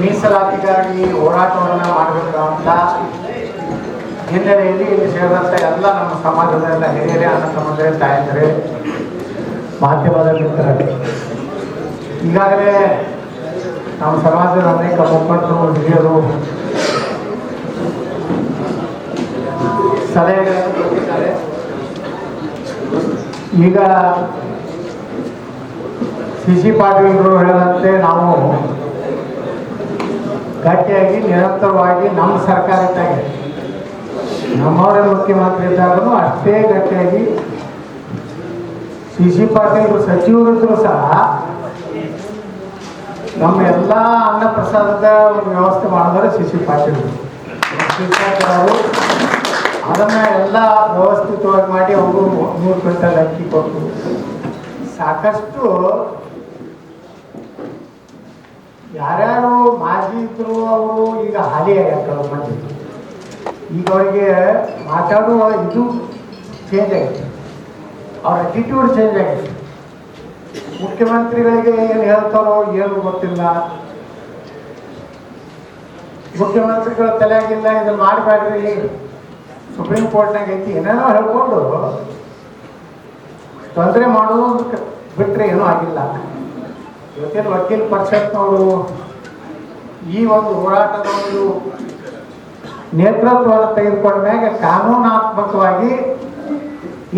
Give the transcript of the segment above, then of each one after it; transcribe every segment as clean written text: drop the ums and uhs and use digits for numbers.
ಮೀಸಲಾತಿಗಾಗಿ ಹೋರಾಟವನ್ನು ಮಾಡಬೇಕಂತ ಹಿನ್ನೆಲೆಯಲ್ಲಿ ಇಲ್ಲಿ ಸೇರಿದಂಥ ಎಲ್ಲ ನಮ್ಮ ಸಮಾಜದ ಎಲ್ಲ ಹಿರಿಯರೇ, ಅಣ್ಣ ತಮ್ಮಂದಿರೇ, ತಾಯಂದಿರೇ, ಮಾಧ್ಯಮದ ಮಿತ್ರರೇ, ಈಗಾಗಲೇ ನಮ್ಮ ಸಮಾಜದ ಅನೇಕ ಮುಖಂಡರು, ಹಿರಿಯರು ಸಲಹೆಗಳನ್ನು ಕೊಟ್ಟಿದ್ದಾರೆ. ಈಗ ಸಿ ಪಾಟೀಲರು ಹೇಳಿದಂತೆ ನಾವು ಗಟ್ಟಿಯಾಗಿ ನಿರಂತರವಾಗಿ ನಮ್ಮ ಸರ್ಕಾರ ಇದ್ದಾಗ, ನಮ್ಮವರೇ ಮುಖ್ಯಮಂತ್ರಿ ಇದ್ದಾಗೂ ಅಷ್ಟೇ ಗಟ್ಟಿಯಾಗಿ ಸಿ ಪಾಟೀಲರು ಸಚಿವರಿದ್ದರೂ ಸಹ ನಮ್ಮ ಎಲ್ಲ ಅನ್ನ ಪ್ರಸಾದದ ಒಂದು ವ್ಯವಸ್ಥೆ ಮಾಡಿದ್ರೆ ಸಿ ಪಾಟೀಲ್ ಅವರು ಅದನ್ನು ಎಲ್ಲ ವ್ಯವಸ್ಥಿತವಾಗಿ ಮಾಡಿ ಅವರು 100 ಕ್ವಿಂಟಲ್ ಅಕ್ಕಿ ಕೊಟ್ಟು ಸಾಕಷ್ಟು ಯಾರ್ಯಾರು ಮಾಜಿ ಇದ್ರು ಅವರು ಈಗ ಹಾಲಿ ಆಗ್ಯಾರ ಮಂದಿ. ಈಗ ಅವರಿಗೆ ಮಾತಾಡುವ ಇದು ಚೇಂಜ್ ಆಗಿದೆ, ಅವ್ರ ಅಟಿಟ್ಯೂಡ್ ಚೇಂಜ್ ಆಗಿದೆ. ಮುಖ್ಯಮಂತ್ರಿಗಳಿಗೆ ಏನು ಹೇಳ್ತಾರೋ ಏನು ಗೊತ್ತಿಲ್ಲ, ಮುಖ್ಯಮಂತ್ರಿಗಳ ತಲೆಯಾಗಿಲ್ಲ, ಇದನ್ನು ಮಾಡಬೇಡ್ರಿ, ಸುಪ್ರೀಂ ಕೋರ್ಟ್ನಾಗ ಐತಿ, ಏನೇನೋ ಹೇಳ್ಕೊಂಡು ತೊಂದರೆ ಮಾಡೋದು ಬಿಟ್ಟರೆ ಏನೂ ಆಗಿಲ್ಲ. ಇವತ್ತಿನ ವಕೀಲ್ ಪರಿಷತ್ನವರು ಈ ಒಂದು ಹೋರಾಟದ ಒಂದು ನೇತೃತ್ವವನ್ನು ತೆಗೆದುಕೊಂಡ ಮ್ಯಾಗ ಕಾನೂನಾತ್ಮಕವಾಗಿ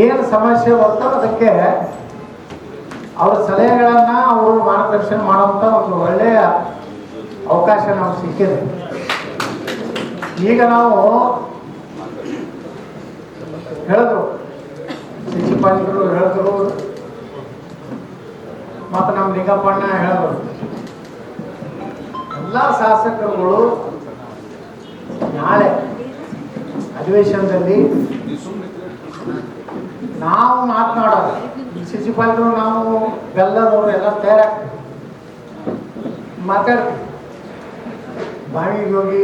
ಏನು ಸಮಸ್ಯೆ ಬರ್ತೋ ಅದಕ್ಕೆ ಅವ್ರ ಸಲಹೆಗಳನ್ನು ಅವರು ಮಾರ್ಗದರ್ಶನ ಮಾಡುವಂಥ ಒಂದು ಒಳ್ಳೆಯ ಅವಕಾಶ ನಮ್ಗೆ ಸಿಕ್ಕಿದೆ. ಈಗ ನಾವು ಹೇಳಿದ್ರು, ಸಿ ಪಾಟೀಲರು ಹೇಳಿದ್ರು, ಮತ್ತು ನಮ್ಮ ಲಿಂಗಪ್ಪಣ್ಣ ಹೇಳಿದ್ರು, ಎಲ್ಲ ಶಾಸಕರುಗಳು ನಾಳೆ ಅಧಿವೇಶನದಲ್ಲಿ ನಾವು ಮಾತನಾಡೋದು, ಸಿ ಪಾಟೀಲರು ನಾವು ಬೆಲ್ಲದವರು ಎಲ್ಲ ತಯಾರಾಗ್ತೀವಿ, ಮಾತಾಡ್ತೀವಿ, ಬಾವಿಗೆ ಹೋಗಿ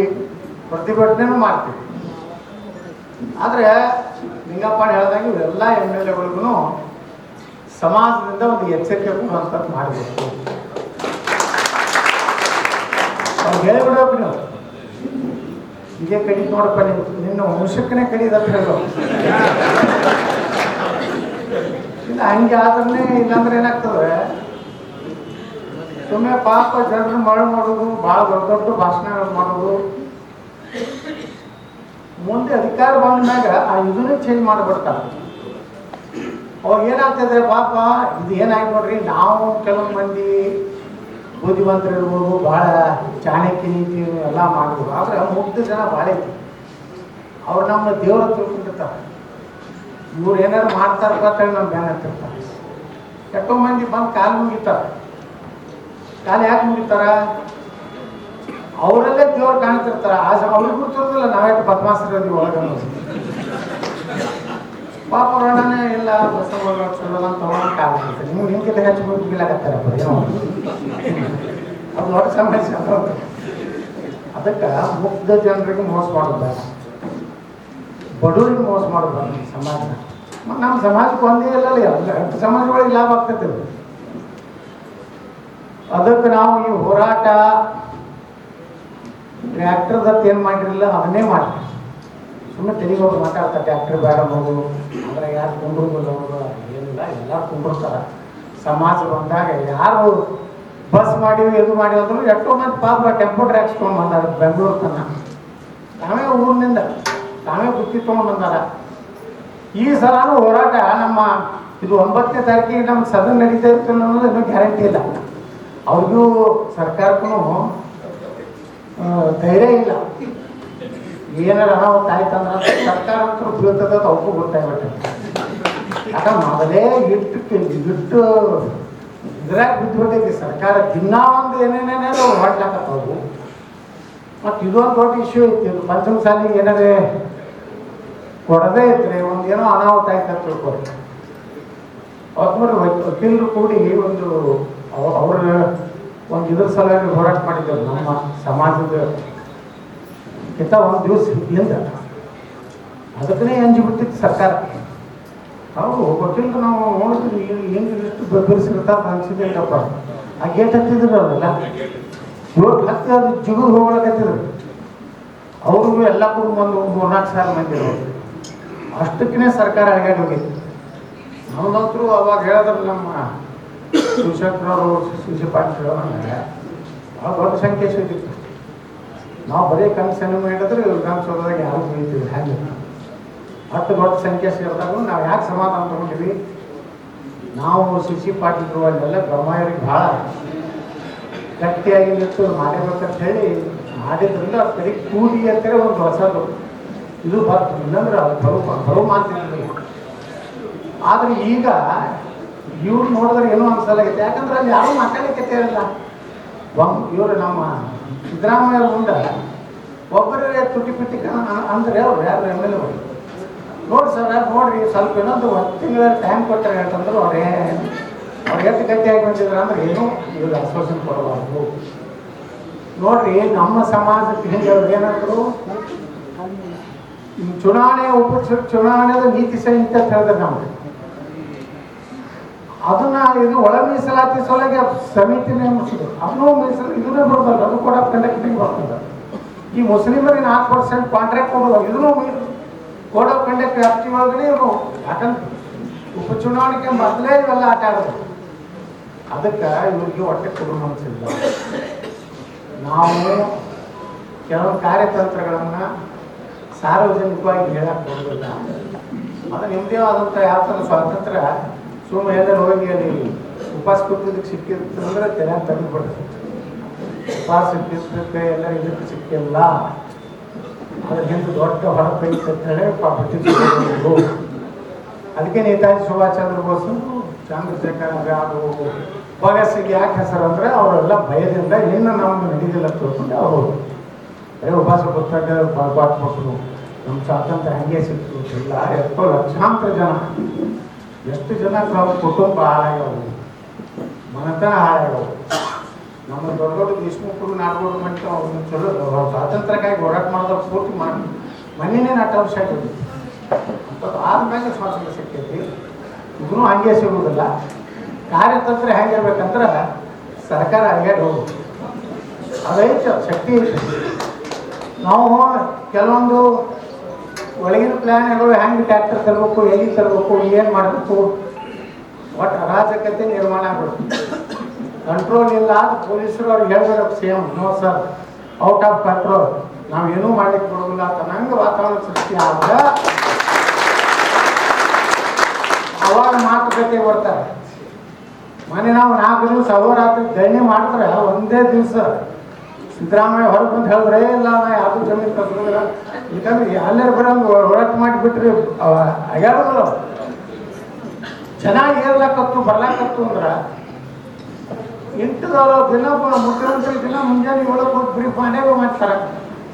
ಪ್ರತಿಭಟನೆನೂ ಮಾಡ್ತೀವಿ. ಆದರೆ ಲಿಂಗಪ್ಪಣ್ಣ ಹೇಳಿದಾಗ ಇವೆಲ್ಲ MLAಗಳಿಗೂ ಸಮಾಜದಿಂದ ಒಂದು ಎಚ್ಚರಿಕೆ ಕೊಡುವಂಥದ್ದು ಮಾಡಬೇಕು. ಅವ್ರು ಹೇಳಿಬಿಡಬೇಕು, ನೀವು ಹೀಗೆ ಕಡಿದು ನೋಡಪ್ಪ, ನೀವು ನಿನ್ನ ವಂಶಕ್ಕನೇ ಕಡಿದಂತ ಹೇಳೋ ಇಲ್ಲ, ಹಂಗೆ ಆದ್ರೆ ಇಲ್ಲಾಂದ್ರೆ ಏನಾಗ್ತದೆ, ಸುಮ್ಮನೆ ಪಾಪ ಜನರು ಮಳೆ ಮಾಡೋದು, ಭಾಳ ದೊಡ್ಡ ದೊಡ್ಡ ಭಾಷಣಗಳು ಮಾಡೋದು, ಮುಂದೆ ಅಧಿಕಾರ ಬಂದಾಗ ಆ ಇದನ್ನೇ ಚೇಂಜ್ ಮಾಡಿಬಿಡ್ತಾರೆ. ಅವಾಗ ಏನಾಗ್ತದೆ, ಪಾಪ ಇದು ಏನಾಗಿ ನೋಡ್ರಿ, ನಾವು ಕೆಲವೊಂದು ಮಂದಿ ಬುದ್ಧಿವಂತರು ಇರ್ಬೋದು, ಭಾಳ ಚಾಣಕ್ಯ ನೀತಿ ಎಲ್ಲ ಮಾಡ್ಬೋದು, ಆದರೆ ಮುಗ್ಧ ಜನ ಭಾಳ ಐತಿ, ಅವ್ರು ನಮ್ಮ ದೇವ್ರ ತಿಳ್ಕೊಂಡಿರ್ತಾರೆ, ಇವ್ರು ಏನಾದ್ರು ಮಾಡ್ತಾರಪ್ಪ ಅಂತೇಳಿ ನಮ್ಮ ಬ್ಯಾನ್ ಹತ್ತಿರ್ತಾರೆ. ಎಷ್ಟೋ ಮಂದಿ ಬಂದು ಕಾಲು ಮುಗಿತಾರೆ. ಕಾಲು ಯಾಕೆ ಮುಗಿತಾರ? ಅವರಲ್ಲೇ ದೇವ್ರು ಕಾಣ್ತಿರ್ತಾರೆ. ಅವ್ರಿಗೆ ಗೊತ್ತಿರೋದಿಲ್ಲ ನಾವೆಷ್ಟು ಬದಮಾಸರದಿ ಒಳಗೆ ಪಾಪ ಹೊರಡನೆ ಇಲ್ಲ, ಬಸವ ಚಲೋ ಅಂತ ಕಾಲು ಮುಗಿತಾರೆ. ನಿಮ್ಗಿಂತ ಹೆಚ್ಚು ಮುಗಿಲಾಗತ್ತಾರಪ್ಪ, ಏನೋ ಅದು ದೊಡ್ಡ ಸಮಸ್ಯೆ. ಅದಕ್ಕೆ ಮುಗ್ಧ ಜನರಿಗೆ ಮೋಸ ಮಾಡೋದು, ಬಡವರಿಗೆ ಮೋಸ ಮಾಡೋದು ಸಮಾಜ. ನಮ್ಮ ಸಮಾಜಕ್ಕೆ ಒಂದೇ ಇಲ್ಲ, ಎಲ್ಲ ಸಮಾಜಗಳಿಗೆ ಲಾಭ ಆಗ್ತೈತೆ. ಅದಕ್ಕೆ ನಾವು ಈ ಹೋರಾಟ ಟ್ರ್ಯಾಕ್ಟರ್ದತ್ತು ಏನು ಮಾಡಿರಲಿಲ್ಲ, ಅದನ್ನೇ ಮಾಡ್ತೀವಿ. ಸುಮ್ಮನೆ ತೆರಿಗೆ ಹೋಗಿ ಮಾತಾಡ್ತಾರೆ, ಟ್ರ್ಯಾಕ್ಟರ್ ಬೇಡ ಹೋಗು ಅಂದರೆ ಯಾರು ಕುಂಡ್ರದಿಲ್ಲ, ಅವರು ಏನಿಲ್ಲ, ಎಲ್ಲ ಕುಂಡ್ರತಾರೆ. ಸಮಾಜ ಬಂದಾಗ ಯಾರು ಬಸ್ ಮಾಡಿವಿ ಇದು ಮಾಡಿ ಅಂದರು, ಎಷ್ಟೋ ಮಂದಿ ಪಾಪ ಟೆಂಪೋ ಟ್ರ್ಯಾಕ್ಸ್ ತೊಗೊಂಡು ಬಂದಾರ ಬೆಂಗಳೂರು ತನಕ. ನಾವೇ ಊರಿನಿಂದ ನಾವೇ ಬುತ್ತಿ ತೊಗೊಂಡು ಬಂದಾರ. ಈ ಸಲನೂ ಹೋರಾಟ ನಮ್ಮ ಇದು 9ನೇ ತಾರೀಕಿಗೆ ನಮ್ಮ ಸದನ ನಡೀತಾ ಇತ್ತು ಅನ್ನೋದು ಇನ್ನೂ ಗ್ಯಾರಂಟಿ ಇಲ್ಲ. ಅವ್ರಿಗೂ ಸರ್ಕಾರಕ್ಕೂ ಧೈರ್ಯ ಇಲ್ಲ. ಏನಾರು ಅನಾಹುತ ಆಯ್ತಂದ್ರೆ ಸರ್ಕಾರ ಅಂತೂ ಬೀಳ್ತದ ಅವಕ್ಕೂ ಗೊತ್ತಾಗ್ಬಿಟ್ಟೆ. ಯಾಕಂದ್ರೆ ಮೊದಲೇ ಇಟ್ಟು ಇದ್ರಾಗ ಬಿದ್ದುಬಿಟ್ಟೈತಿ ಸರ್ಕಾರ. ದಿನ ಒಂದು ಏನೇನೇನೋ ಹೊಡ್ಲಾಕತ್ತವು. ಮತ್ತು ಇದೊಂದು ದೊಡ್ಡ ಇಶ್ಯೂ ಐತಿ. ಇದು ಪಂಚಮ ಸಾಲಿಗೆ ಏನಾರೇ ಕೊಡದೇ ಇದ್ರೆ ಒಂದು ಏನೋ ಅನಾಹುತ ಆಯ್ತು ಅಂತ ತಿಳ್ಕೊರಿ. ಅವತ್ತು ನೋಡಿ ವಕೀಲರು ಕೂಡಿ ಒಂದು ಅವ್ರ ಒಂದು ಇದ್ರ ಸಲುವಾಗಿ ಹೋರಾಟ ಮಾಡಿದ್ದರು. ನಮ್ಮ ಸಮಾಜದ ಇಂಥ ಒಂದು ದಿವಸ ಹಿಂದೆ ಅದಕ್ಕೇ ಅಂಜಿಬಿಟ್ಟಿತ್ತು ಸರ್ಕಾರ. ಹೌದು, ವಕೀಲರು ನಾವು ನೋಡಿದ್ವಿ, ಹೆಂಗೆ ಎಷ್ಟು ಬೆದರಿಸಿರ್ತಾರೆ ಅನ್ಸಿದ್ದೇನಪ್ಪ. ಆ ಗೇಟ್ ಹತ್ತಿದ್ರು ಅವರೆಲ್ಲ ಇವತ್ತು ಹತ್ತಿ ಅದು ಜಿಗುರು ಹೋಗ್ಲಕತ್ತಿದ್ರು. ಅವ್ರಿಗೂ ಎಲ್ಲ ಕೂಡ ಒಂದು 3-4 ಮಂದಿ ಇರೋದು. ಅಷ್ಟಕ್ಕೇ ಸರ್ಕಾರ ಅಳಗಾಡಿ ಹೋಗಿತ್ತು. ನಮ್ಮದಂತರೂ ಅವಾಗ ಹೇಳಿದ್ರು ನಮ್ಮ ಶಿವಶಂಕರವರು, ಸಿ ಪಾಟೀಲ್ ಭಾಳ ದೊಡ್ಡ ಸಂಖ್ಯೆ ಸಿಗಿತ್ತು. ನಾವು ಬರೀ ಕನಸನ್ನು ಮಾಡಿದ್ರೆ ವಿಧಾನಸೌಧದಾಗ ಯಾರು ಬೀಳ್ತೀವಿ. ಹ್ಯಾಂಗೆ ಅಷ್ಟು ದೊಡ್ಡ ಸಂಖ್ಯೆ ಸೇರಿದಾಗ ನಾವು ಯಾಕೆ ಸಮಾಧಾನ ತಗೊಂಡಿವಿ? ನಾವು ಸಿ ಪಾಟೀಲ್ರು ಅಲ್ಲೆಲ್ಲ ಬ್ರಹ್ಮಾಯರಿಗೆ ಭಾಳ ಗಟ್ಟಿಯಾಗಿ ನಿಂತು ಮಾಡಿರ್ಬೇಕಂತ ಹೇಳಿ ಮಾಡಿದ್ರಿಂದ ಅದು ಕಡೆ ಕೂಡಿ ಅಂತೇಳಿ ಒಂದು ಹೊಸದು ಇದು ಬರ್ತು. ಇಲ್ಲಂದ್ರೆ ಅದು ಬರೋ ಮಾತಿದ್ವಿ. ಆದರೆ ಈಗ ಇವ್ರು ನೋಡಿದ್ರೆ ಏನೋ ಅನ್ಸಲಾಗೈತೆ. ಯಾಕಂದ್ರೆ ಅಲ್ಲಿ ಯಾರೂ ಮಾತಾಡಲಿಕ್ಕೆ ಇರಲ್ಲ. ಇವರು ನಮ್ಮ ಸಿದ್ದರಾಮಯ್ಯ ಮುಂದೆ ಒಬ್ಬರೇ ತುಟಿ ಪಿಟಿ ಅಂದ್ರೆ ಅವ್ರು ಯಾರು MLA ನೋಡಿ ಸರ್ ನೋಡ್ರಿ ಸ್ವಲ್ಪ ಇನ್ನೊಂದು 1 ತಿಂಗಳ ಟೈಮ್ ಕೊಟ್ಟರೆ ಹೇಳ್ತಂದ್ರೆ ಅವ್ರು ಎಷ್ಟು ಗಟ್ಟಿಯಾಗಿ ಬಂದಿದ್ರು ಅಂದ್ರೆ ಏನೂ ಇವ್ರು ಆಶ್ವಾಸನೆ ಕೊಡಬಾರ್ದು. ನೋಡ್ರಿ ನಮ್ಮ ಸಮಾಜಕ್ಕೆ ಹಿಂಗೆ ಅವ್ರು ಏನಂದ್ರು, ಚುನಾವಣೆ ಚುನಾವಣೆದ ನೀತಿ ಸಂಹಿತೆ ಅಂತ ಹೇಳಿದ್ರೆ ನಮ್ಗೆ ಅದನ್ನ ಇದು ಒಳ ಮೀಸಲಾತಿ ಸೊಲಗೆ ಸಮಿತಿ ನೇಮಿಸಿದ್ರು. ಅದನ್ನೂ ಮೀಸಲು ಇದನ್ನೇ ಬರೋದಲ್ಲ, ಅದು ಕೂಡ ಕಂಡಕ್ಟಿಂಗ್ ಬರ್ತದೆ. ಈ ಮುಸ್ಲಿಮರಿಗೆ 4% ಕಾಂಟ್ರಾಕ್ಟ್ ಕೊಡೋದು, ಇದನ್ನೂ ಕೋಡ್ ಆಫ್ ಕಂಡಕ್ಟ್ ವ್ಯಾಪ್ತಿ ಒಳಗಡೆ ಇವರು. ಯಾಕಂದ್ರೆ ಉಪಚುನಾವಣೆಗೆ ಮೊದಲೇ ಇವೆಲ್ಲ ಆಟ ಆಡೋದು. ಅದಕ್ಕೆ ಇವ್ರಿಗೆ ಹೊಟ್ಟೆ ಕೊಡೋ ಮನಸ್ಸಿಲ್ಲ. ನಾವು ಕೆಲವು ಕಾರ್ಯತಂತ್ರಗಳನ್ನು ಸಾರ್ವಜನಿಕವಾಗಿ ಹೇಳಕ್ಕೆ ಬರೋದಿಲ್ಲ. ಅದು ನಿಮ್ಮದೇ ಆದಂಥ ಯಾವ ಥರ ಸ್ವಾತಂತ್ರ್ಯ ಸುಮ್ಮನೆ ಎಲ್ಲರೂ ಹೋಗಿ ಅಲ್ಲಿ ಉಪವಾಸ ಕೂತಿದ್ದಕ್ಕೆ ಸಿಕ್ಕಿರ್ತಂದ್ರೆ ತೆರೆ ತೆಗೆದುಬಿಡ್ತದೆ. ಉಪವಾಸ ಸಿಕ್ಕಿದ್ದಕ್ಕೆ ಎಲ್ಲ ಇದಕ್ಕೆ ಸಿಕ್ಕಿಲ್ಲ. ಅದ್ರ ಹಿಂದೆ ದೊಡ್ಡ ಹೊರಪೈತೆ ಅಂತ ಹೇಳಿ ಬಿಟ್ಟಿದ್ದು. ಅದಕ್ಕೆ ನೇತಾಜಿ ಸುಭಾಷ್ ಚಂದ್ರ ಬೋಸ್, ಚಂದ್ರಶೇಖರ್ ಆಜಾದ್, ಭಗತ್ ಸಿಂಗ್ ಯಾಕೆ ಹೆಸರು ಅಂದರೆ ಅವರೆಲ್ಲ ಭಯದಿಂದ ಇನ್ನು ನಮ್ಗೆ ನಡೀದಿಲ್ಲ ತಿಳ್ಕೊಂಡು ಅವರು ಉಪವಾಸ ಪುಸ್ತಕ ಬಾಟ್ಬಿಟ್ರು. ನಮ್ಮ ಸ್ವಾತಂತ್ರ್ಯ ಹಂಗೆ ಸಿಕ್ತು ಇಲ್ಲ. ಎಷ್ಟೋ ಲಕ್ಷಾಂತರ ಜನ, ಎಷ್ಟು ಜನ ಕುಟುಂಬ ಹಾಳಾಗ್ಯವು, ಮನೆತನ ಹಾಳಾಗ್ಯವು. ನಮ್ಮ ದೊಡ್ಡ ದೊಡ್ಡ ದೇಶಮುಖರು ನಾಡ್ಬೋದು ಮಂಟ ಅವ್ರನ್ನ ಚಲೋ ಸ್ವಾತಂತ್ರ್ಯಕ್ಕಾಗಿ ಹೋರಾಟ ಮಾಡಿದವ್ರು ಪೂರ್ತಿ ಮಾಡಿ ಮನೆಯೇ 4 ವರ್ಷ ಆಗಿದ್ದು. ಆದ್ಮೇಲೆ ಸ್ವಾತಂತ್ರ್ಯ ಸಿಕ್ಕೈತಿ. ಇದೂ ಹಂಗೆ ಸಿಗುವುದಿಲ್ಲ. ಕಾರ್ಯತಂತ್ರ ಹೆಂಗಿರ್ಬೇಕಂದ್ರೆ ಸರ್ಕಾರ ಹಂಗೆ ಹೋಗ್ಬೇಕು. ಅದೈತೆ ಶಕ್ತಿ ಐತೆ. ನಾವು ಕೆಲವೊಂದು ಒಳಗಿನ ಪ್ಲ್ಯಾನ್ಗಳು ಹೆಂಗೆ ಟ್ಯಾಕ್ಟರ್ ತರಬೇಕು, ಎಲ್ಲಿ ತರಬೇಕು, ಏನು ಮಾಡಬೇಕು, ಒಟ್ಟು ಅರಾಜಕತೆ ನಿರ್ಮಾಣ ಆಗಬೇಕು. ಕಂಟ್ರೋಲ್ ಇಲ್ಲ. ಪೊಲೀಸರು ಅವ್ರಿಗೆ ಹೇಳ್ಬೇಕು, same no sir, out of control, ನಾವೇನೂ ಮಾಡ್ಲಿಕ್ಕೆ ಬರೋದಿಲ್ಲ ಅಂತ ನಂಗೆ ವಾತಾವರಣ ಸೃಷ್ಟಿ ಆದಾಗ ಅವಾಗ ಮಾತುಕತೆ ಬರ್ತಾರೆ. ಮನೆ ನಾವು 4 ದಿವಸ ಅಹೋರಾತ್ರಿ ಧರಣಿ ಮಾಡಿದ್ರೆ ಒಂದೇ ದಿವಸ ಸಿದ್ದರಾಮಯ್ಯ ಹೊರಗೆ ಬಂದು ಹೇಳಿದ್ರೆ ಇಲ್ಲ ನಾ ಯಾವುದು ಜಮೀನು ಕಸ್ಕೊಂಡಿಲ್ಲ. ಯಾಕಂದ್ರೆ ಅಲ್ಲೇ ಬರೋಂಗೆ ಹೋರಾಟ ಮಾಡಿಬಿಟ್ರಿ ಆಗ್ಯಾಡೋದಿಲ್ಲ. ಚೆನ್ನಾಗಿ ಏರ್ಲಾಕತ್ತು ಬರ್ಲಾಕತ್ತು ಅಂದ್ರೆ ಇಂಟದವರು ದಿನ ಮುಖ್ಯಮಂತ್ರಿ ದಿನ ಮುಂಜಾನೆ 7 ಹೋಗಿ ಬ್ರೀಫ್ ಮಾಡೇ ಮಾಡ್ತಾರೆ.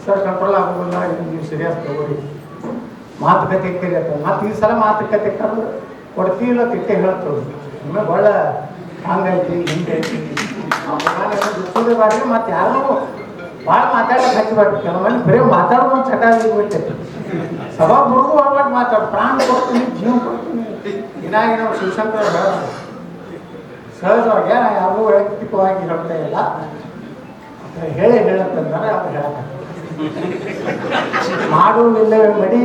ಸರ್ ಕಂಟ್ರೋಲ್ ಆಗೋದಿಲ್ಲ, ನೀವು ಸೀರಿಯಸ್ ತಗೋರಿ, ಮಾತುಕತೆ ಕರಿಯತ್ತ. ಮತ್ತು ಈ ಸಲ ಮಾತುಕತೆ ಕರೆದು ಕೊಡ್ತೀವಿಲ್ಲ ತಿಟ್ಟೆ ಹೇಳ್ತೇವೆ. ಇನ್ನು ಭಾಳ ಹಂಗೈತಿ ಹಿಂಗೈತಿ ಬಿಚ್ಚೋದೇ ಬಾರಿ. ಮತ್ತು ಯಾರು ಭಾಳ ಮಾತಾಡೋಕೆ ಹಚ್ಚಬಾರ್ದು. ಕೆಲವೊಂದು ಬರೀ ಮಾತಾಡೋದು ಚಟ ಆಗಿಬಿಟ್ಟೈತಿ. ಸಭಾ ಮುರಿದು ಹೋಗ್ಬಿಟ್ಟು ಮಾತಾಡೋದು. ಪ್ರಾಣ ಕೊಡ್ತೀನಿ, ಜೀವ ಕೊಡ್ತೀನಿ. ಇನ್ನಾಗಿ ನಾವು ಶಿವಶಂಕರ್ ಸಹಜವಾಗಿ ನಾ ಯಾರಿಗೂ ವೈಯಕ್ತಿಕವಾಗಿ ಹೇಳ್ತಾ ಇಲ್ಲ. ಹೇಳತ್ತಂದ್ರೆ ಅವ್ರು ಹೇಳಕ್ಕ ಮಾಡುವುದಿಲ್ಲ ಮಡಿ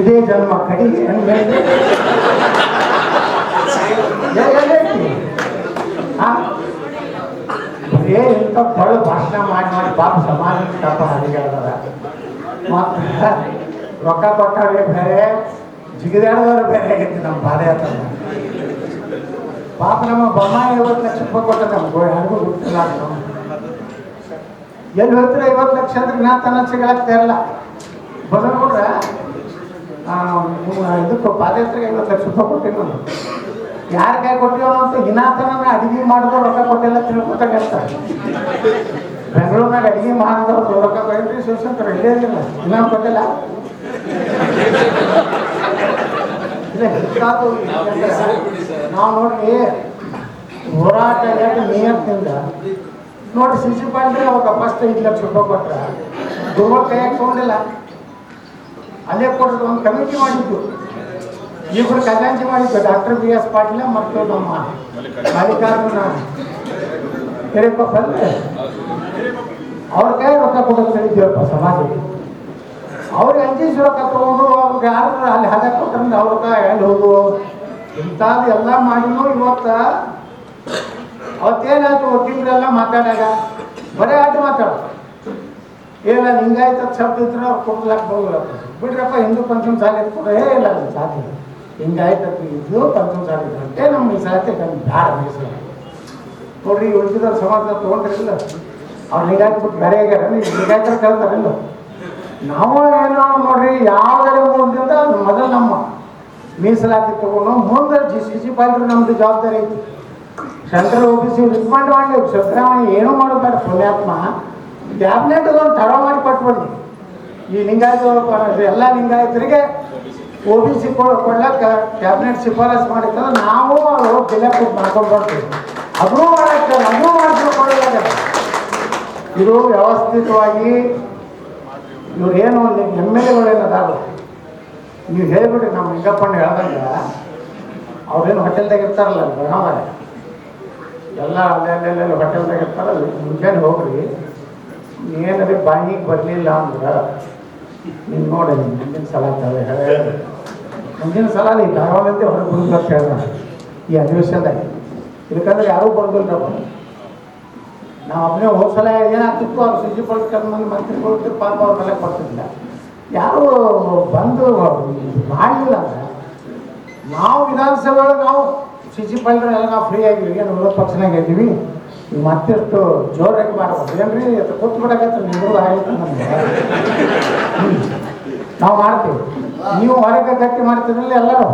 ಇದೇ ಜನ್ಮ ಕಡಿ ಬರೇ ಇಂಥ ಬಳ್ಳು ಭಾಷಣ ಮಾಡಿ ಪಾಪ ಸಮಾಜ ಪಾಪ ಹರಿಗಾಡ್ದಾರ. ಮತ್ತು ರೊಕ್ಕ ಕೊಟ್ಟವ್ರೆ ಬೇರೆ, ಜಿಗಿದಾಡದವ್ರು ಬೇರೆ ಆಗೈತಿ. ನಮ್ಮ ಪಾದಯಾತ್ರೆ ಪಾಪ ನಮ್ಮ ಬೊಮ್ಮಾಯಿ 50 ಲಕ್ಷ ರೂಪಾಯಿ ಕೊಟ್ಟ ನಮ್ಗೆ ಯಾರಿಗೂ ಗೊತ್ತಿಲ್ಲ. ಎಲ್ಲಿ ಹೇಳ್ತಾರೆ 50 ಲಕ್ಷ ಅಂದ್ರೆ ನಾ ತನ್ನ ಸಿಗಲಾಗ್ತಾ ಇರಲ್ಲ. ಬದಲು ನೋಡ್ರೆ ಇದಕ್ಕೆ ಪಾದಯಾತ್ರೆಗೆ 50 ಲಕ್ಷ ರೂಪಾಯಿ ಕೊಟ್ಟಿಲ್ಲ. ಯಾರ ಕೈ ಕೊಟ್ಟಿವೋ ಅಂತ ಇನ್ನಾತನ ಅಡಿಗೆ ಮಾಡಿದವ್ರು ರೊಕ್ಕ ಕೊಟ್ಟಿಲ್ಲ ತಿಳ್ಕೊತಾಗ ಇರ್ತಾರೆ. ಬೆಂಗಳೂರಿನಾಗ ಅಡಿಗೆ ಮಾಡಿದವ್ರು ರೊಕ್ಕ ಕೊಟ್ಟಿರಿ ಶಿವಶಂಕರ್ ಇಲ್ಲೇ ಇರಲಿಲ್ಲ, ಇನ್ನೂ ಕೊಟ್ಟಿಲ್ಲ. ನಾವು ನೋಡ್ರಿ ಹೋರಾಟ ನಿಯತ್ತಿಂದ ನೋಡಿ ಸಿ ಪಾಟೀಲ್ ಅವಾಗ ಫಸ್ಟ್ 5 ಲಕ್ಷ ರೂಪಾಯಿ ಕೊಟ್ರ ಗುರುಗಳ ಕೈಯಾಗ ತೊಗೊಂಡಿಲ್ಲ. ಅಲ್ಲೇ ಕೊಟ್ಟರು ಒಂದು ಕಮಿಟಿ ಮಾಡಿದ್ದು, ಇಬ್ಬರು ಖಜಾಂಚಿ ಮಾಡಿದ್ದು, ಡಾಕ್ಟರ್ BS ಪಾಟೀಲ ಮತ್ತು ನಮ್ಮ ಮಲ್ಲಿಕಾರ್ಜುನ ಹಿರೇಕೊಪ್ಪ ಅಲ್ಲೇ ಅವ್ರ ಕೈ ರೊಕ್ಕ ಕೊಡೋದು ಹೇಳಿದ್ದೀವಪ್ಪ ಸಮಾಜಕ್ಕೆ. ಅವ್ರಿಗೆ ಅಂಜಿಸಿ ರೊಕ್ಕ ತಗೋದು, ಅವ್ರಿಗೆ ಯಾರು ಅಲ್ಲಿ ಹದ ಕೊಟ್ಟಂದ್ರೆ ಅವ್ರ ರೊಕ್ಕ ಎಲ್ಲಿ ಹೋದು ಇಂಥದ್ದು ಎಲ್ಲ ಮಾಡಿನೂ ಇವತ್ತು ಅವತ್ತೇನಾಯ್ತು ವಕೀಲರೆಲ್ಲ ಮಾತಾಡಾಗ ಬರೀ ಆಟ ಮಾತಾಡೋದು. ಏನ ಹಿಂಗಾಯ್ತು ಶಬ್ದ ಇದ್ರೆ ಅವ್ರು ಕೊಡ್ಲಾಕ ಬರೋಲ್ಲ ಬಿಡ್ರಪ್ಪ, ಹಿಂದೂ ಪಂಚಮ ಸಾಲಿ ಕೊಡ ಇಲ್ಲ ಸಾಧ್ಯ ಹಿಂಗಾಯ್ತಪ್ಪ ಇದು ಪಂಚಮ ಸಾಲಿ ಗಂಟೆ ನಮ್ಮ ಮೀಸಲಾತಿ ಬ್ಯಾಡ ಮೀಸಲಾತಿ ನೋಡ್ರಿ. ಉಳಿದಿದ್ದವ್ರ ಸಮಾಜ ತೊಗೊಂಡ್ರಿಲ್ಲ ಅವ್ರು ಹಿಂಗಾಯ್ಬಿಟ್ಟು ಬೇರೆ ಆಗ್ಯಾರ, ಹಿಂಗಾಯ್ತಾರೆ ಕೇಳ್ತಾರಿಲ್ಲ. ನಾವು ಏನೋ ನೋಡ್ರಿ ಯಾವುದೇ ಮೂಲದಿಂದ ಮೊದಲು ನಮ್ಮ ಮೀಸಲಾತಿ ತಗೊಂಡು ಮುಂದೆ ಸಿ ಪಾಲ್ರು ನಮ್ದು ಜವಾಬ್ದಾರಿ ಐತಿ. ಸೆಂಟ್ರಲ್ OBC ರಿಕಮೆಂಡ್ ಮಾಡಿ ಸಿದ್ದರಾಮಯ್ಯ ಏನೂ ಮಾಡೋದಾರ ಪುಣ್ಯಾತ್ಮ ಕ್ಯಾಬಿನೆಟ್ ಒಂದು ತಡ ಮಾಡಿ ಕೊಟ್ಬಿಡಿ. ಈ ಲಿಂಗಾಯತ ಎಲ್ಲ ಲಿಂಗಾಯತರಿಗೆ OBC ಕೊಡ್ಲಕ್ಕ ಕ್ಯಾಬಿನೆಟ್ ಶಿಫಾರಸ್ ಮಾಡಿರ್ತಂದ್ರೆ ನಾವು ಬೆಲೆ ಕೊಟ್ಟು ಮಾಡ್ಕೊಂಡು ಬರ್ತೀವಿ. ಅದೂ ಮಾಡಕ್ಕೆ ಅದೂ ಮಾಡ್ಕೊಡೋದಾಗ ಇದು ವ್ಯವಸ್ಥಿತವಾಗಿ ಇವ್ರೇನು MLA ನೀವು ಹೇಳ್ಬಿಡ್ರಿ. ನಮ್ಮ ಲಿಂಗಪ್ಪಣ್ಣ ಹೇಳ್ದಂಗೆ ಅವ್ರೇನು ಹೋಟೆಲ್ದಾಗ ಇರ್ತಾರಲ್ಲ ಬೆಳಗಾವಾಗ ಎಲ್ಲ ಅಲ್ಲೆಲ್ಲೆಲ್ಲ ಹೋಟೆಲ್ದಾಗ ಇರ್ತಾರಲ್ಲ, ಮುಂಜಾನೆ ಹೋಗ್ರಿ ಏನಾದ್ರೆ ಬಾಯಿಗೆ ಬರಲಿಲ್ಲ ಅಂದ್ರೆ ನೀನು ನೋಡಿ ಮುಂದಿನ ಸಲ ಮುಂದಿನ ಸಲ ನೀವು ಧಾರವಾಡಂತೆ ಹೊರಗೆ ಬರೋದು ಅಂತ ಹೇಳ್ದ ಈ ಅಧಿವೇಶನದಾಗ. ಇದಕ್ಕಂದ್ರೆ ಯಾರೂ ಬರೋದಿಲ್ಲ. ನಾವು ಒಬ್ಬನೇ ಹೋದ ಸಲ ಏನಾಗ್ತಿತ್ತು ಅವ್ರು ಶುಚಿಪಡಿಸ್ಕೊಂಡು ಮಂತ್ರಿಗಳು ಪಾಪ ಅವ್ರ ಮೇಲೆ ಬರ್ತಿದ್ದಿಲ್ಲ, ಯಾರು ಬಂದು ಮಾಡಲಿಲ್ಲ ಅಂದ್ರೆ ನಾವು ವಿಧಾನಸಭೆ ನಾವು ಶುಚಿಪಾಲರೆಲ್ಲ ನಾವು ಫ್ರೀ ಆಗಿವಿ, ಏನು ವಿರೋಧ ಪಕ್ಷನಾಗ ಇದ್ದೀವಿ. ನೀವು ಮತ್ತೆಷ್ಟು ಜೋರಾಗಿ ಮಾಡ್ಬೋದು ಏನ್ರಿ ಅದು ಕೂತ್ ಬಿಡಕತ್ತ ನಿಮ್ದು ಆಗಿತ್ತು ನಮ್ಗೆ. ನಾವು ಮಾಡ್ತೀವಿ, ನೀವು ಹೊರಗೆ ಗಟ್ಟಿ ಮಾಡ್ತೀರಲ್ಲ ಎಲ್ಲರೂ.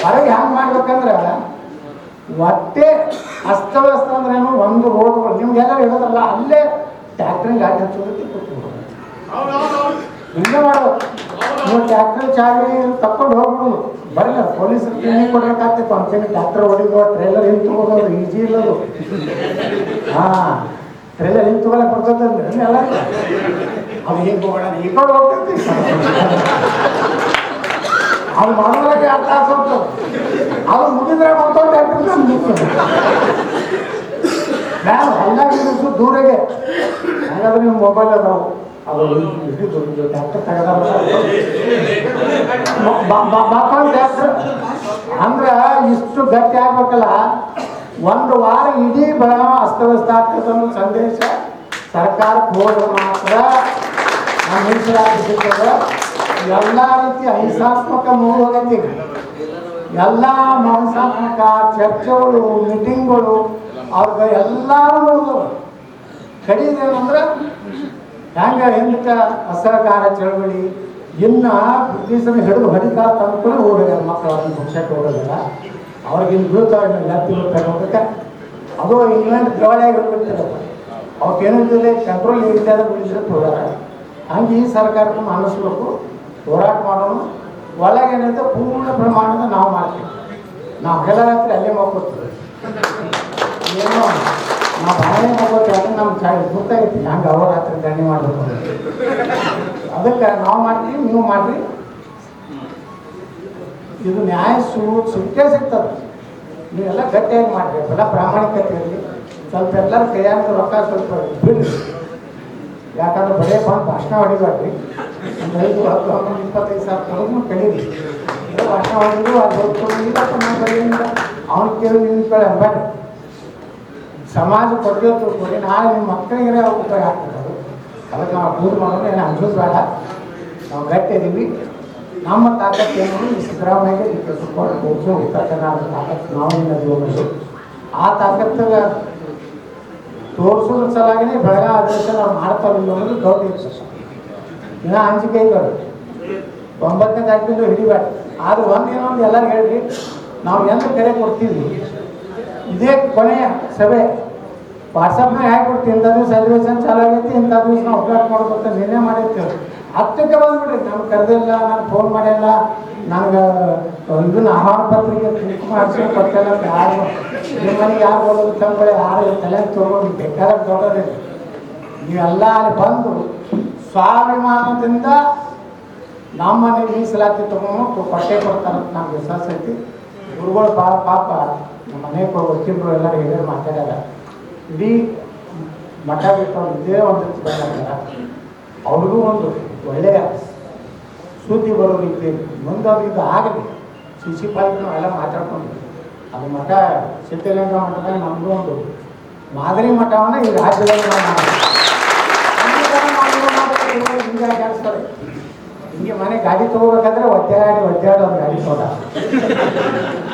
ಹೊರಗೆ ಹ್ಯಾಂಗೆ ಮಾಡ್ಬೇಕಂದ್ರೆ ಒಟ್ಟೆ ಅಸ್ತವ್ಯಸ್ತ ಅಂದ್ರೇನು ಒಂದು ರೋಡ್ಗಳು ನಿಮ್ಗೆಲ್ಲ ಹೇಳೋದಲ್ಲ, ಅಲ್ಲೇ ಟ್ಯಾಕ್ಟ್ರಿಗೆ ಗಾಡಿ ಹಚ್ಚೋದಕ್ಕೆ ಕೂತ್ಬಿಡೋದು ಹಿಂಗೆ ಮಾಡೋದು. ನೀವು ಟ್ಯಾಕ್ಟ್ರ್ ಚಾವಿ ತಕ್ಕೊಂಡು ಹೋಗ್ಬಿಡೋದು. ಬರಲ್ಲ ಪೊಲೀಸರು ಟ್ರೈನಿಂಗ್ ಕೊಡ್ಬೇಕಾಗ್ತಿತ್ತು ಅಂತೀನಿ. ಟ್ಯಾಕ್ಟರ್ ಹೊಡಿದು ಟ್ರೈಲರ್ ಹಿಂಗೆ ತಗೋದು ಈಜಿ ಇಲ್ಲದು. ಹಾಂ, ಟ್ರೈಲರ್ ಹಿಂಗೆ ತಗೊಳಕ್ಕೆ ಬರ್ತದಂದ್ರೆ ಎಲ್ಲ ಅದು ಹಿಂಗೆ ಹೋಗೋಣ ಈ ಕಡೆ ಹೋಗ್ತೈತಿ. ಅದು ಮಾಡೋದಕ್ಕೆ ಅರ್ಥ ಆಗ್ತದೆ. ಅದು ಮುಗಿದ್ರೆ ಮತ್ತೊಂದು ಟ್ಯಾಕ್ಟರ್ ನಾನು ಅಲ್ಲಾಗಿದ್ದು ದೂರಿಗೆ. ಹಾಗಾದ್ರೆ ನಿಮ್ಮ ಮೊಬೈಲ್ ಅದಾವು ಅದು ಟ್ಯಾಕ್ಟರ್ ತೆಗೆದ ಟ್ಯಾಕ್ಟರ್ ಅಂದ್ರೆ ಇಷ್ಟು ಗಟ್ಟಿ ಆಗ್ಬೇಕಲ್ಲ. ಒಂದು ವಾರ ಇಡೀ ಬೆಳಗಾವ ಅಸ್ತವ್ಯಸ್ತ ಆಗ್ತದೆ ಅನ್ನೋ ಸಂದೇಶ ಸರ್ಕಾರಕ್ಕೆ ಹೋದ್ರೆ ಮಾತ್ರ ನಮ್ಮ ಮೀಸಲಾತಿ ಸಿಗ್ತದೆ. ಎಲ್ಲ ರೀತಿ ಅಹಿಂಸಾತ್ಮಕ ಹೋಗೈತಿ. ಎಲ್ಲ ಮಾಂಸಾತ್ಮಕ ಚರ್ಚೆಗಳು ಮೀಟಿಂಗ್ಗಳು ಅವ್ರಿಗೆ ಎಲ್ಲರೂ ಕಡಿದೇನಂದ್ರೆ ಹೆಂಗೆ ಹಿಂದಕ್ಕೆ ಅಸಹಕಾರ ಚಳವಳಿ ಇನ್ನು ಬ್ರಿಟಿಷರನ್ನ ಹಿಡಿದು ಹೊಡಿತಾರ ತಂದ್ಕೊಂಡು ಹೋಗ್ಯಾರ ಮಕ್ಕಳು ಅದನ್ನ ಪಕ್ಷಕ್ಕೆ ಹೋಗೋದಿಲ್ಲ. ಅವ್ರಿಗೆ ಇನ್ನು ಬೀಳ್ತಾವೆ ಜಾತಿ ಹೋಗ್ಬೇಕು. ಅದು ಇಂಗ್ಲೆಂಡ್ ಪ್ರವಾಳಿಯಾಗಿ ಹೋಗ್ಬಿಡ್ತಾರೆ. ಅವಕ್ಕೇನಿರ್ತದೆ ಕಂಟ್ರೋಲ್ ಇರಿತಾರ ಬಿಡಿದ್ರೆ ಹೋಗಾರ. ಹಂಗೆ ಈ ಸರ್ಕಾರಕ್ಕೆ ಅನ್ನಿಸ್ಬೇಕು, ಹೋರಾಟ ಮಾಡೋಣ. ಒಳಗೇನಿದೆ ಪೂರ್ಣ ಪ್ರಮಾಣದ ನಾವು ಮಾಡ್ತೀವಿ. ನಾವು ಎಲ್ಲ ರಾತ್ರಿ ಅಲ್ಲೇ ಮಕ್ಕೋತೀವಿ. ಏನೋ ನಾವು ಬಾಳೆ ಮಕ್ಕೋತೀವಿ ಅಂದ್ರೆ ನಮ್ಗೆ ಗೊತ್ತಾಗೈತಿ ಹಂಗೆ ಅವ್ರ ರಾತ್ರಿ ದಂಡಿ ಮಾಡಬೇಕು. ಅದಕ್ಕೆ ನಾವು ಮಾಡ್ತೀವಿ, ನೀವು ಮಾಡಿರಿ. ಇದು ನ್ಯಾಯ ಸಿಕ್ಕೇ ಸಿಗ್ತದೆ. ನೀವೆಲ್ಲ ಗಟ್ಟಿಯಾಗಿ ಮಾಡಿರಿ, ಎಲ್ಲ ಪ್ರಾಮಾಣಿಕತೆ ಇರಲಿ. ಸ್ವಲ್ಪ ಎಲ್ಲರ ಕೈಯಾಗ ರೊಕ್ಕ ಸ್ವಲ್ಪ ಬಿಡ್ರಿ. ಯಾಕಂದ್ರೆ ಬರೀ ಬಂದು ಭಾಷಣ ಹೊಡಿಬೇಡ್ರಿ. ಒಂದು 5, 10, 25 ಸಾವಿರ ಕೊಡೋದು ಕಲೀರಿ. ಭಾಷಣ ಹೊಡಿದ್ರು ಅದು ಇಲ್ಲಪ್ಪ ನಾವು ಬರೀಯಿಂದ ಅವ್ನು ಕೇಳಿ ನಿನ್ನ ಕೇಳಿ ಅನ್ಬೇಡ್ರಿ. ಸಮಾಜ ಕೊಟ್ಟಿರ್ತೀವಿ ಕೊಡಿ, ನಾಳೆ ನಿಮ್ಮ ಮಕ್ಕಳಿಗೆ ಉಪಯೋಗ ಆಗ್ತದೆ. ಅದಕ್ಕೆ ನಾವು ದೂರ ಮಾಡೋದು ಏನು ಅನ್ಸೋದು ಬೇಡ. ನಾವು ಗಟ್ಟಿ ಇದೀವಿ. ನಮ್ಮ ತಾಕತ್ತು ಏನು ಈ ಸಿದ್ದರಾಮಯ್ಯಗೆ ಸಪೋರ್ಟ್ ಕೊಡಿಸೋ ಉತ್ತರ ಕರ್ನಾಟಕ ತಾಕತ್ತು ನಾವು ಹೋಗೋದು. ಆ ತಾಕತ್ತಿಗೆ ತೋರಿಸೋದ್ರ ಸಲಾಗಿನೇ ಬೆಳಗಾವಿ ಅಧಿವೇಶನ ನಾವು ಮಾಡ್ತಾವಿಲ್ಲ ಅನ್ನೋದು ಗೌರವ ಇರ್ತದೆ. ಇನ್ನೂ ಅಂಜಿಕೆ ಐತವ್ರು 9ನೇ ತಾರೀಕಿಂದ ಹಿಡಿಬೇಡ. ಆದ್ರೆ ಒಂದೇನೊಂದು ಎಲ್ಲರೂ ಹೇಳ್ರಿ, ನಾವು ಎಂದು ಕರೆ ಕೊಡ್ತೀವಿ ಇದೇ ಕೊನೆಯ ಸಭೆ ವಾಟ್ಸಪ್ನಾಗ ಹಾಕಿಬಿಡ್ತೀವಿ. ಇಂಥ ದಿವಸ ಅಧಿವೇಶನ ಚಾಲು ಆಗೈತಿ, ಇಂಥ ದಿವಸ ನಾವು ಉಪಯೋಗ ಮಾಡ್ಬೇಕಂತ ನಿರ್ಣಯ ಮಾಡಿರ್ತೀವಿ. 10ಕ್ಕೆ ಬಂದ್ಬಿಡ್ರಿ. ನಮ್ಗೆ ಕರೆದಿಲ್ಲ, ನಾನು ಫೋನ್ ಮಾಡಿಲ್ಲ, ನನಗೆ ಇದನ್ನ ಆಹ್ವಾನ ಪತ್ರಿಕೆ ತಿಳ್ಕೊ ಮಾಡಿಸಿ ಕೊಟ್ಟಿಲ್ಲ ಅಂತ ಯಾರು ನಿಮ್ಮ ಮನೆಗೆ ಯಾರು ಬರೋದು ತಂಬಳೆ ಯಾರು ತಲೆ ತೊಗೊಂಡು ಬೇಕಾದ್ರೆ ದೊಡ್ಡದೇ. ನೀವೆಲ್ಲ ಅಲ್ಲಿ ಬಂದು ಸ್ವಾಭಿಮಾನದಿಂದ ನಮ್ಮ ಮನೆಗೆ ಮೀಸಲಾತಿ ತೊಗೊಂಡು ಕೊಟ್ಟೆ ಕೊಡ್ತಾರಂತ ನಮ್ಗೆ ವಿಶ್ವಾಸ ಐತಿ. ಗುರುಗಳು ಪಾಪ ನಮ್ಮ ಮನೆಗೆ ವಕೀಲರು ಎಲ್ಲರೂ ಹಿರಿಯರು ಮಾತಾಡ್ಯಾರ. ಇಡೀ ಮಠ ಬಿಟ್ಟು ಇದೇ ಒಂದು ಬಂದಾರ. ಅವ್ರಿಗೂ ಒಂದು ಒಳ್ಳೆಯ ಸುದ್ದಿ ಬರೋ ರೀತಿ ಮುಂದೊಂದು ಇದು ಆಗಲಿ. ಸಿ ಪಾಲಿಕೆ ಎಲ್ಲ ಮಾತಾಡ್ಕೊಂಡು ಅದು ಮಠ ಸಿದ್ಧಲಿಂಗ ಮಠದಾಗ ನಮ್ಮದು ಒಂದು ಮಾದರಿ ಮಠವನ್ನು ಈ ರಾಜ್ಯದಲ್ಲಿ ಹಿಂಗೆ ಜಾಡಿಸ್ತಾರೆ. ಹಿಂಗೆ ಮನೆ ಗಾಡಿ ತೊಗೋಬೇಕಾದ್ರೆ ಒದ್ದಾಡಿ ಒಂದು ಗಾಡಿ ತೋಟ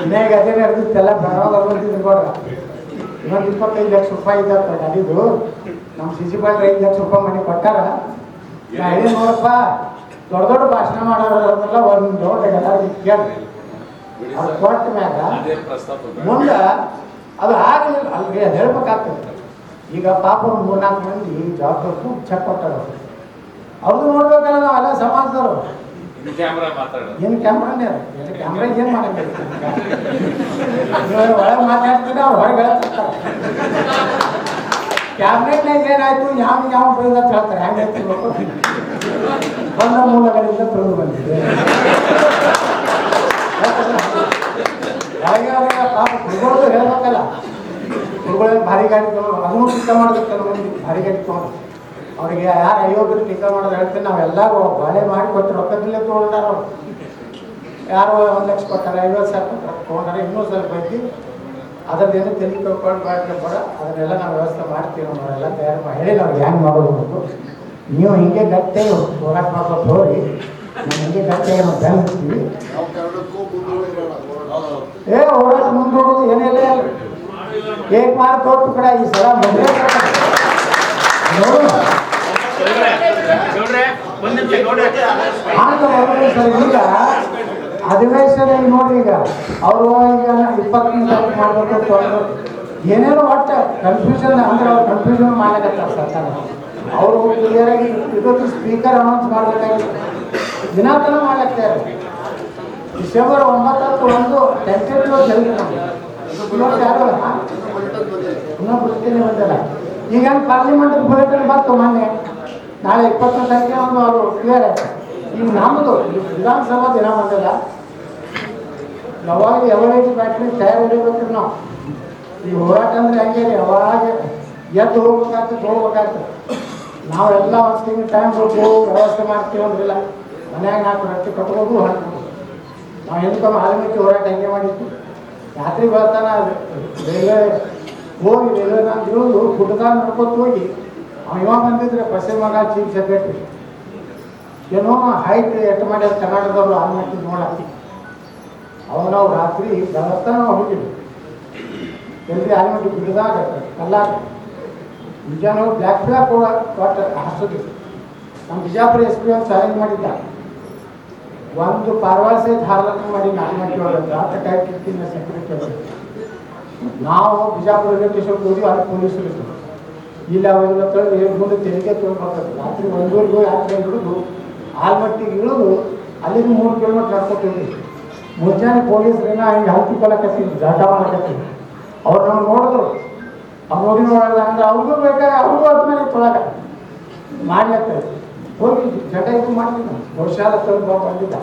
ಇನ್ನೇ ಗದೆ ನಡೆದಿತ್ತೆಲ್ಲ ಬೆಳಗಾವ್ ಬಂದಿದ್ದು ಕೊಡ್ರ. ಇನ್ನೊಂದು 25 ಲಕ್ಷ ರೂಪಾಯಿ ಇದ್ದ ಗಾಡಿದು. ನಮ್ಮ ಸಿ ಪಾಲಿಕೆ 5 ಲಕ್ಷ ರೂಪಾಯಿ ಮನೆ ಕೊಟ್ಟಾರ. ನಾ ಹೇಳಿ ನೋಡಪ್ಪ, ದೊಡ್ಡ ದೊಡ್ಡ ಭಾಷಣ ಮಾಡೋರೆಲ್ಲ ಒಂದು ದೊಡ್ಡ ಎಲ್ಲರಿಗೂ ಕೇಳಿ ಅದು ಕೊಟ್ಟ ಮ್ಯಾಗ ಮುಂದೆ ಅದು ಆಗಲಿಲ್ಲ. ಅಲ್ಲಿಗೆ ಹೇಳ್ಬೇಕಾಗ್ತದೆ. ಈಗ ಪಾಪ 3-4 ಮಂದಿ ಜವಾಬ್ದಾರಿ ಚೆಕ್ ಕೊಟ್ಟಾರ. ಅವ್ರದ್ದು ನೋಡ್ಬೇಕಲ್ಲ ನಾವೆಲ್ಲ ಸಮಾಜದವರು. ಏನು ಕ್ಯಾಮ್ರಾನೇ ಅದು ಕ್ಯಾಮ್ರಾ ಏನು ಮಾಡಬೇಕು? ಒಳಗೆ ಮಾತಾಡ್ತೀನಿ, ಅವ್ರು ಹೊರಗೆ ಹೇಳ್ತಿರ್ತಾರೆ. ಕ್ಯಾಮ್ರೇಟ್ನಾಗ ಏನಾಯ್ತು, ಯಾವ ಬೈದ ಅಂತ ಹೇಳ್ತಾರೆ. ಹೆಂಗೆ ಹೇಳ್ತಿರ್ಬೇಕು? ಬಂದ ಮೂಲಗಳಿಂದ ತಿಳಿದು ಬಂದಿದೆ. ಒಳಗೆ ಪಾಪ ಗುರುಗಳು ಹೇಳ್ಬೇಕಲ್ಲ. ಗುರುಗಳಿಗೆ ಭಾರಿ ಗಾಡಿ ತೊಗೊಂಡು ಅದನ್ನು ಟೀಕಾ ಮಾಡ್ಬೇಕು. ಕೆಲವೊಂದು ಭಾರಿ ಗಾಡಿ ತೊಗೊಂಡು ಅವ್ರಿಗೆ ಯಾರು ಅಯೋಗ್ಯರು ಟೀಕಾ ಮಾಡೋದು ಹೇಳ್ತೀನಿ. ನಾವೆಲ್ಲರೂ ಬಾಳೆ ಮಾಡಿ ಕೊಟ್ಟು ರೊಕ್ಕದಲ್ಲೇ ತೊಗೊಂಡಾರ. ಅವ್ರು ಯಾರು 1 ಲಕ್ಷ ಕೊಟ್ಟಾರೆ, 50,000 ತೊಗೊಂಡಾರೆ. ಇನ್ನೂ ಸ್ವಲ್ಪ ಐತಿ. ಅದರದ್ದೇನು ತಲೆ ಕಳ್ಕೊಂಡು ಮಾಡಿದ್ರೆ ಕೂಡ ಅದನ್ನೆಲ್ಲ ನಾವು ವ್ಯವಸ್ಥೆ ಮಾಡ್ತೀವಿ. ನಾವೆಲ್ಲ ತಯಾರು ಮಾಡಿ ಹೇಳಿ ನಾವು ಹ್ಯಾಂಗೆ ಮಾಡೋದು. ನೀವು ಹಿಂಗೆ ಗಟ್ಟೆ ಹೋರಾಟ ಮಾಡ್ಕೊಂಡು ಹೋಗಿ ನಾವು ಹಿಂಗೆ ಗಟ್ಟೆಗೆ ನಾವು ಬೆಳೆಸ್ತೀವಿ. ಹೋರಾಟ ಮುಂದೋಗೋದು ಏನೆಲ್ಲ ಏಕ್ ಮಾರ್ ತೋಟು ಕಡೆ ಈ ಸಲ ಮದುವೆ ಈಗ ಅಧಿವೇಶನ ನೋಡ್ರಿ. ಈಗ ಅವರು ಈಗ 20 ತಾರೀಕು ಮಾಡ್ಬೇಕು ಏನೇನೋ ಒಟ್ಟು ಕನ್ಫ್ಯೂಷನ್ ಅಂದ್ರೆ ಅವ್ರು ಕನ್ಫ್ಯೂಷನ್ ಮಾಡ್ಲಿಕತ್ತಾರ ಸರ್ಕಾರ. ಅವರು ಕ್ಲಿಯರಾಗಿ ಇವತ್ತು ಸ್ಪೀಕರ್ ಅನೌನ್ಸ್ ಮಾಡ್ಬೇಕಾಗಿತ್ತು. ದಿನಾತನ ಮಾಡ್ಲಿಕ್ತಾರೆ. ಡಿಸೆಂಬರ್ 9 ಟೆಂಟೇಟಿವ್ ಜಲ್ದಿ ಇವತ್ತು ಯಾರು ಇನ್ನೂ ಬುಲೆಟಿನ್ ಬಂದಿಲ್ಲ. ಈಗ ಪಾರ್ಲಿಮೆಂಟ್ ಬುಲೆಟಿನ್ ಬಂತು ಮೊನ್ನೆ. ನಾಳೆ 20ನೇ ತಾರೀಕಿಗೆ ಒಂದು ಅವರು ಕ್ಲಿಯರ್ ಆಯ್ತು. ಈಗ ನಮ್ಮದು ವಿಧಾನಸಭಾ ದಿನ ಬಂದಿಲ್ಲ. ಯಾವಾಗ ಎವರೇಜ್ ಬ್ಯಾಟ್ರಿ ತಯಾರು ಹಿಡಿಬೇಕ್ರಿ ನಾವು. ಈ ಹೋರಾಟ ಅಂದ್ರೆ ಹೆಂಗೆ ರೀ, ಯಾವಾಗ ಎದ್ದು ಹೋಗ್ಬೇಕಾಗ್ತದೆ. ನಾವೆಲ್ಲ ಒಂದು ತಿಂಗಳು ಟೈಮ್ ಬೇಕು ವ್ಯವಸ್ಥೆ ಮಾಡ್ತೀವಿ ಅಂದ್ರಿಲ್ಲ. ಮನ್ಯಾಗ 4 ರೊಟ್ಟಿ ಕಟ್ಬೋದು ಹಾಕ್ಬೋದು. ನಾವು ಎಂದ್ಕೊಂಡು ಆಲಮಟ್ಟಿ ಹೋರಾಟ ಹೆಂಗೆ ಮಾಡಿತ್ತು. ರಾತ್ರಿ ಬರ್ತಾನ ರೈಲ್ವೆ ಹೋಗಿ ರೈಲ್ವೆ ನಾನು ಇಳಿದು ಗುಡ್ಡದಾಗ ನಡ್ಕೊತ ಹೋಗಿ ಇವಾಗ ಬಂದಿದ್ರೆ ಪಶ್ಚಿಮ ಬಂಗಾಳ ಚೀಫ್ ಸೆಕ್ರೆಟರಿ ಏನೋ ಹೈಟ್ ಎಟ್ಟು ಮಾಡಿ ಕರ್ನಾಟಕದವರು ಆಲಮಟ್ಟಿ ನೋಡತ್ತಿ. ಅವಾಗ ನಾವು ರಾತ್ರಿ ಬೆಳಗ್ತಾನ ನಾವು ಹೋಗಿದ್ವಿ. ಎಲ್ಲಿ ಆಲಮಟ್ಟಿ ಗುಡ್ಡದಾಗ ಕಲ್ಲಾಗ ನಿಜ ನಾವು ಬ್ಲ್ಯಾಕ್ ಕೂಡ ಕೊಟ್ಟು ಹಾರಿಸಿದ್ವಿ. ನಮ್ಮ ಬಿಜಾಪುರ SP ಒಂದು ಚಾಲೆಂಜ್ ಮಾಡಿದ್ದ. ಒಂದು ಪಾರ್ವಾಸೆ ಧಾರಲಕ್ಕ ಮಾಡಿ ಆಲಮಟ್ಟಿ ಒಳಗೆ ಆತ ಕಾಯ್ತಿರ್ತೀನಿ ಸೆಕ್ಯೂರಿಟಿ. ನಾವು ಬಿಜಾಪುರ ರೈಲ್ವೆ ಸ್ಟೇಷನ್ಗೆ ಹೋಗಿ ಅಲ್ಲಿ ಪೊಲೀಸರು ಇದ್ರು. ಇಲ್ಲ ಅವೆಲ್ಲ ತಳ್ಳಿ ಮುಂದೆ ತೆರಿಗೆ ತೊಗೊಂಡ್ಬರ್ತದೆ. ರಾತ್ರಿ 1:30 ಯಾತ್ರೆ ಹಿಡಿದು ಆಲಮಟ್ಟಿಗೆ ಇಳಿದು ಅಲ್ಲಿಂದ 3 ಕಿಲೋಮೀಟರ್ ನಡ್ಕೊತೀವಿ. ಮುಂಜಾನೆ ಪೊಲೀಸರೇನ ಹಿಂಗೆ ಹಲ್ಕಿಕೊಳ್ಳಕತ್ತೀವಿ, ಜಾಟ ಮಾಡಕತ್ತೀವಿ. ಅವ್ರು ನಾವು ನೋಡಿದ್ರು. ಅವ್ರು ನೋಡಿ ನೋಡಲ್ಲ ಅಂದ್ರೆ ಅವ್ರಿಗೂ ಬೇಕಾಗ ಅವ್ರಿಗೂ ಆದ್ಮೇಲೆ ತೊಳಕ ಮಾಡ್ಲತ್ತೇವೆ. ಹೋಗಿ ಜಟ ಇದು ಮಾಡ್ತೀವಿ. ನಾವು ಬಹುಶಃ ಬಂದಿದ್ದ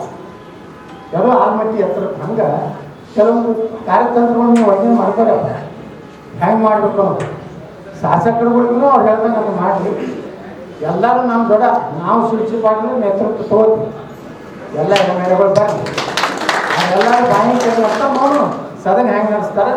ಎಲ್ಲೋ ಆಲಮಟ್ಟಿ ಹತ್ರ ಹಂಗೆ ಕೆಲವೊಂದು ಕಾರ್ಯತಂತ್ರಗಳು ನೀವು ಅರ್ಜನೆ ಮಾಡ್ಕೊಳಪ್ಪ. ಹೆಂಗೆ ಮಾಡಬೇಕು ಅಂತ ಶಾಸಕರುಗಳಿಗೂ ಅವ್ರು ಹೇಳ್ದಂಗೆ ನಮ್ಗೆ ಮಾಡಲಿ. ಎಲ್ಲರೂ ನಮ್ಮ ದೊಡ್ಡ ನಾವು ಸುಳಿಸಿಪಾಡ್ರೆ ನೇತೃತ್ವ ತಗೋತೀವಿ. ಎಲ್ಲ ಮೇಲೆಗಳು ಬರಲಿ. ಎಲ್ಲರೂ ಬಾಯಿ ಕೇಳಿ ಅಂತ ನೋಡು ಸದನ ಹೆಂಗೆ ನಡೆಸ್ತಾರೆ.